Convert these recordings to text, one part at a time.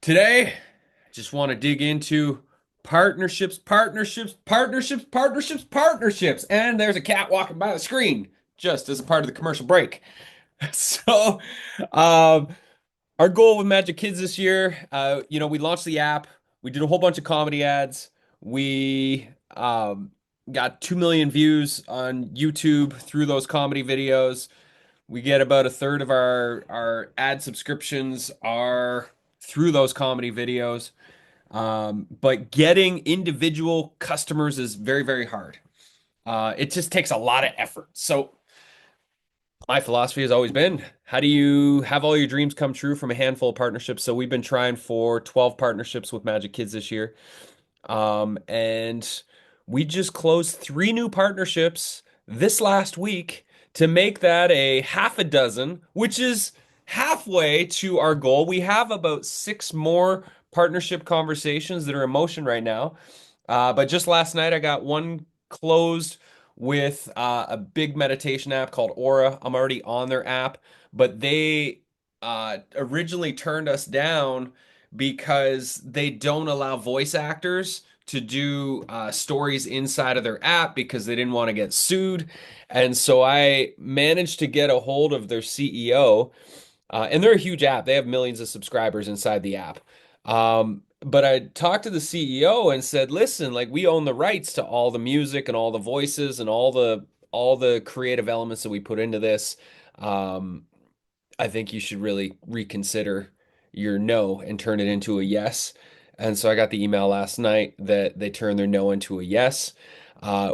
Today, I just want to dig into partnerships. And there's a cat walking by the screen just as a part of the commercial break. So, um, our goal with Magic Kids this year, we launched the app. We did a whole bunch of comedy ads. We got 2 million views on YouTube through those comedy videos. We get about a third of our ad subscriptions are through those comedy videos. But getting individual customers is very, very hard. It just takes a lot of effort. So my philosophy has always been, how do you have all your dreams come true from a handful of partnerships? So we've been trying for 12 partnerships with Magic Kids this year. And we just closed three new partnerships this last week to make that a half a dozen, which is halfway to our goal. We have about six more partnership conversations that are in motion right now. But just last night, I got one closed with a big meditation app called Aura. I'm already on their app, but they originally turned us down because they don't allow voice actors to do stories inside of their app because they didn't want to get sued. And so I managed to get a hold of their CEO, and they're a huge app. They have millions of subscribers inside the app. But I talked to the CEO and said, "Listen, like we own the rights to all the music and all the voices and all the creative elements that we put into this. Um, I think you should really reconsider your no and turn it into a yes." And so I got the email last night that they turned their no into a yes,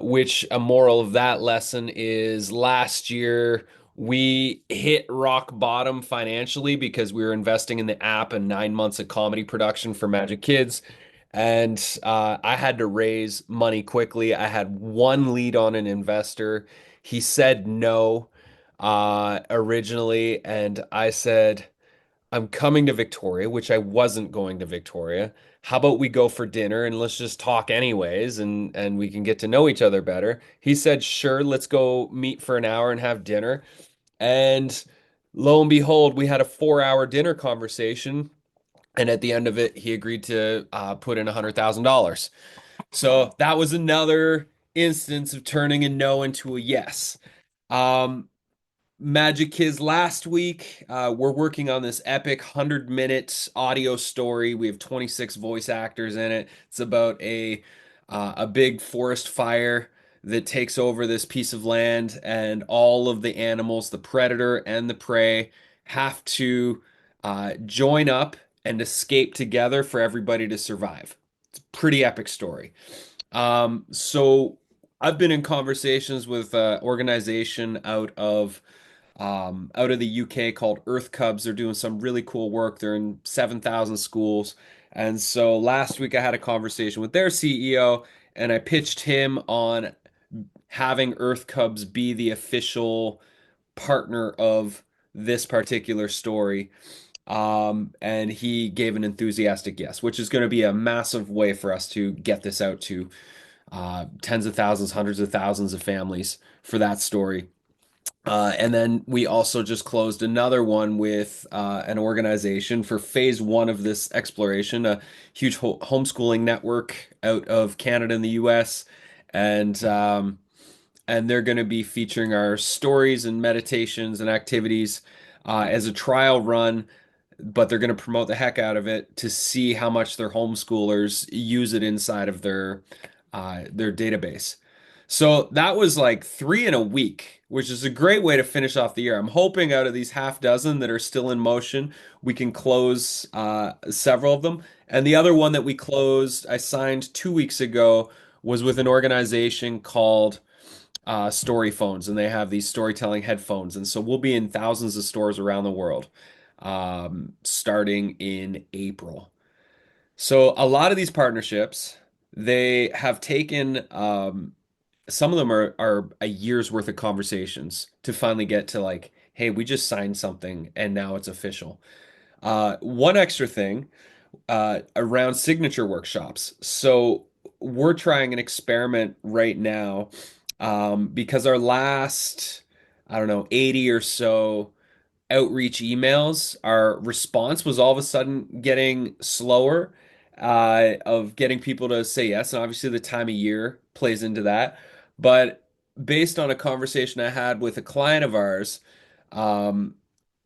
which a moral of that lesson is last year we hit rock bottom financially because we were investing in the app and 9 months of comedy production for Magic Kids. And I had to raise money quickly. I had one lead on an investor. He said no originally, and I said, I'm coming to Victoria, which I wasn't going to Victoria. How about we go for dinner and let's just talk anyways and we can get to know each other better. He said, "Sure, let's go meet for an hour and have dinner." And lo and behold, we had a 4 hour dinner conversation. And at the end of it, he agreed to put in $100,000. So that was another instance of turning a no into a yes. Um, Magic Kids last week. We're working on this epic 100-minute audio story. We have 26 voice actors in it. It's about a big forest fire that takes over this piece of land, and all of the animals, the predator and the prey, have to join up and escape together for everybody to survive. It's a pretty epic story. So I've been in conversations with an organization out of the UK called Earth Cubs. They're doing some really cool work. They're in 7,000 schools. And so last week I had a conversation with their CEO and I pitched him on having Earth Cubs be the official partner of this particular story. And he gave an enthusiastic yes, which is going to be a massive way for us to get this out to tens of thousands, hundreds of thousands of families for that story. And then we also just closed another one with an organization for phase one of this exploration, a huge homeschooling network out of Canada and the US. And and they're going to be featuring our stories and meditations and activities as a trial run, but they're going to promote the heck out of it to see how much their homeschoolers use it inside of their database. So that was like three in a week, which is a great way to finish off the year. I'm hoping out of these half dozen that are still in motion, we can close several of them. And the other one that we closed, I signed 2 weeks ago, was with an organization called Story Phones, and they have these storytelling headphones. And so we'll be in thousands of stores around the world starting in April. So a lot of these partnerships, they have taken some of them are a year's worth of conversations to finally get to like, hey, we just signed something and now it's official. One extra thing around signature workshops. So we're trying an experiment right now because our last, I don't know, 80 or so outreach emails, our response was all of a sudden getting slower, of getting people to say yes. And obviously, the time of year plays into that. But based on a conversation I had with a client of ours, um,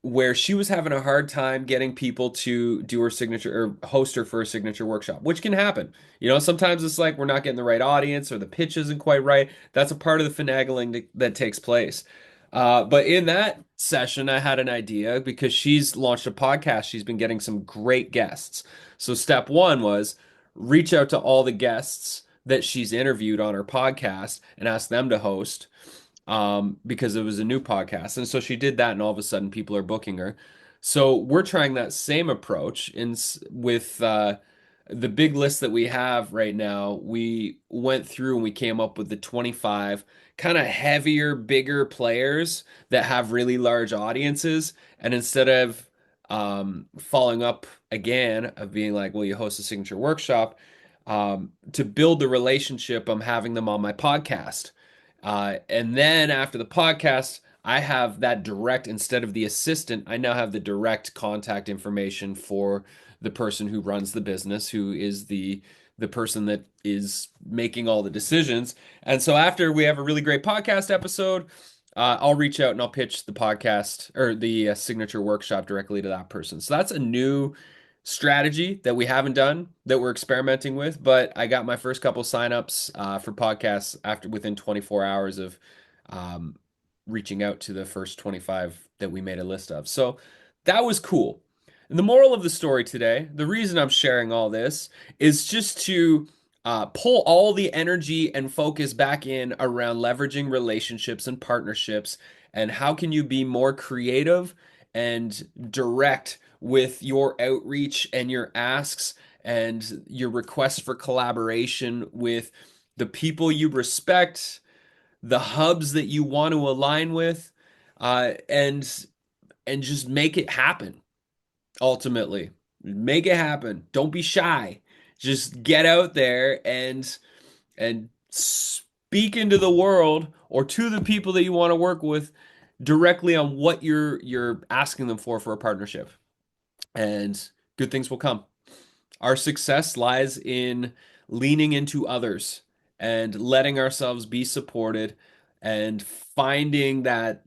where she was having a hard time getting people to do her signature or host her for a signature workshop, which can happen. Sometimes it's like we're not getting the right audience or the pitch isn't quite right. That's a part of the finagling that takes place. But in that session, I had an idea because she's launched a podcast. She's been getting some great guests. So step one was reach out to all the guests that she's interviewed on her podcast and ask them to host, because it was a new podcast. And so she did that, and all of a sudden people are booking her. So we're trying that same approach with the big list that we have right now. We went through and we came up with the 25 kind of heavier, bigger players that have really large audiences. And instead of following up again of being like, well, you host a signature workshop, to build the relationship, I'm having them on my podcast. And then after the podcast, I have that direct, instead of the assistant, I now have the direct contact information for the person who runs the business, who is the person that is making all the decisions. And so after we have a really great podcast episode, I'll reach out and I'll pitch the podcast or the signature workshop directly to that person. So that's a new strategy that we haven't done, that we're experimenting with. But I got my first couple signups for podcasts after within 24 hours of um, reaching out to the first 25 that we made a list of. So that was cool. And the moral of the story today, the reason I'm sharing all this is just to pull all the energy and focus back in around leveraging relationships and partnerships, and how can you be more creative and direct with your outreach and your asks and your requests for collaboration with the people you respect, the hubs that you want to align with, and just make it happen. Ultimately, make it happen. Don't be shy. Just get out there and speak into the world or to the people that you want to work with directly on what you're asking them for a partnership, and good things will come. Our success lies in leaning into others and letting ourselves be supported and finding that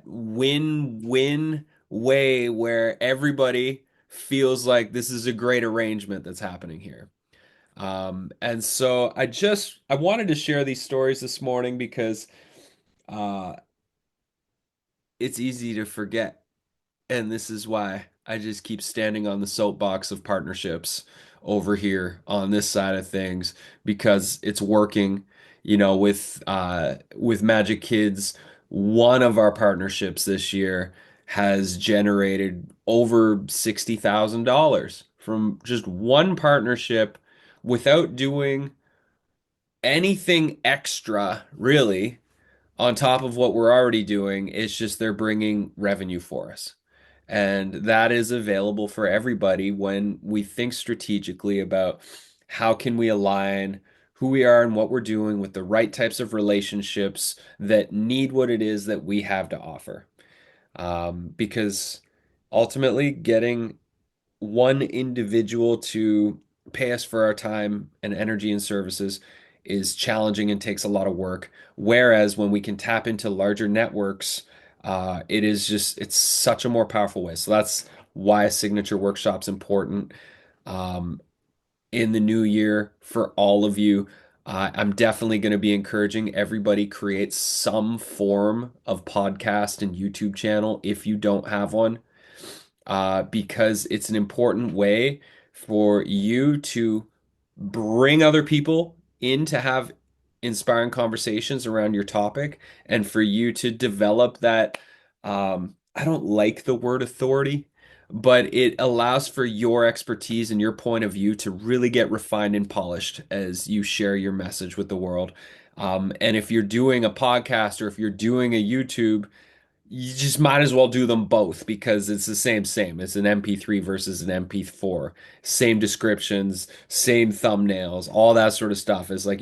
win-win way where everybody feels like this is a great arrangement that's happening here. And so I wanted to share these stories this morning because uh, it's easy to forget. And this is why I just keep standing on the soapbox of partnerships over here on this side of things, because it's working. With Magic Kids, one of our partnerships this year has generated over $60,000 from just one partnership without doing anything extra, really, on top of what we're already doing. It's just they're bringing revenue for us. And that is available for everybody when we think strategically about how can we align who we are and what we're doing with the right types of relationships that need what it is that we have to offer. Because ultimately, getting one individual to pay us for our time and energy and services is challenging and takes a lot of work. Whereas when we can tap into larger networks, it's such a more powerful way. So that's why a signature workshop's important. Um, in the new year for all of you, I'm definitely going to be encouraging everybody create some form of podcast and YouTube channel if you don't have one, because it's an important way for you to bring other people in to have inspiring conversations around your topic, and for you to develop that. I don't like the word authority, but it allows for your expertise and your point of view to really get refined and polished as you share your message with the world. And if you're doing a podcast or if you're doing a YouTube, you just might as well do them both, because it's the same. It's an MP3 versus an MP4. Same descriptions, same thumbnails, all that sort of stuff. It's like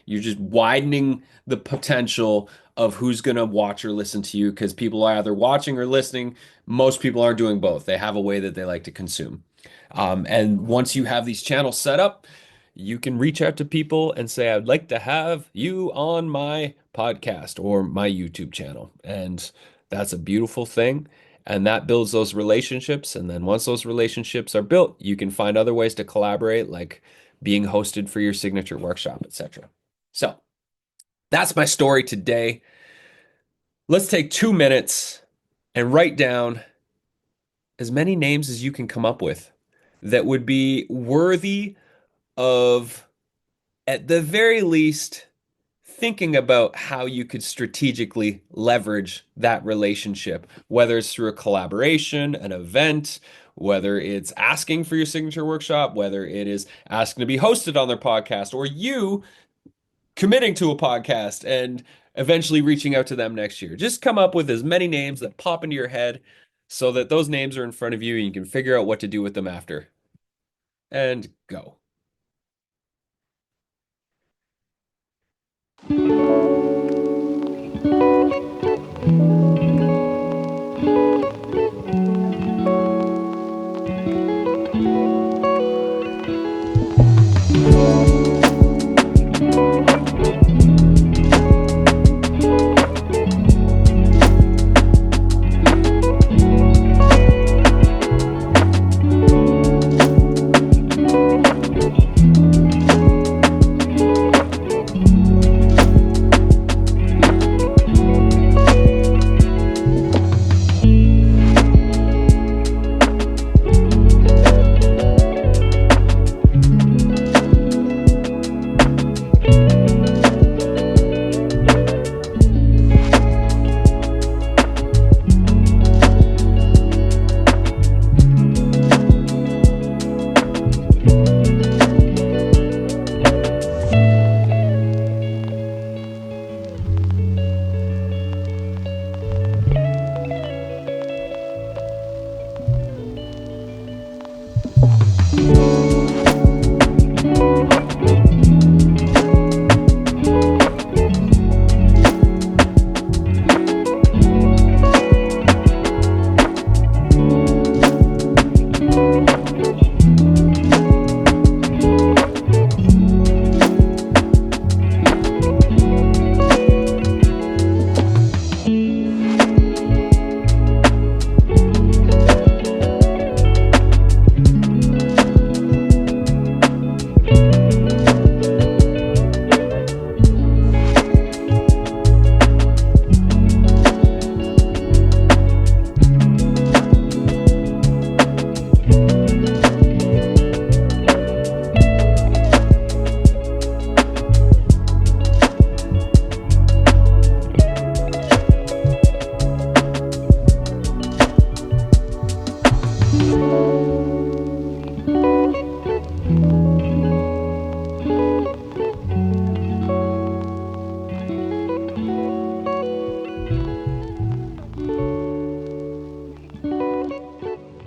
You're just widening the potential of who's going to watch or listen to you because people are either watching or listening. Most people are doing both. They have a way that they like to consume. And once you have these channels set up, you can reach out to people and say, I'd like to have you on my podcast or my YouTube channel. And that's a beautiful thing. And that builds those relationships. And then once those relationships are built, you can find other ways to collaborate, like being hosted for your signature workshop, etc. So that's my story today. Let's take 2 minutes and write down as many names as you can come up with that would be worthy of, at the very least, thinking about how you could strategically leverage that relationship, whether it's through a collaboration, an event, whether it's asking for your signature workshop, whether it is asking to be hosted on their podcast, or you committing to a podcast and eventually reaching out to them next year. Just come up with as many names that pop into your head so that those names are in front of you and you can figure out what to do with them after. And go.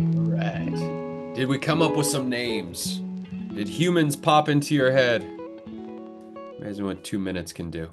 Right. Did we come up with some names? Did humans pop into your head? Imagine what 2 minutes can do.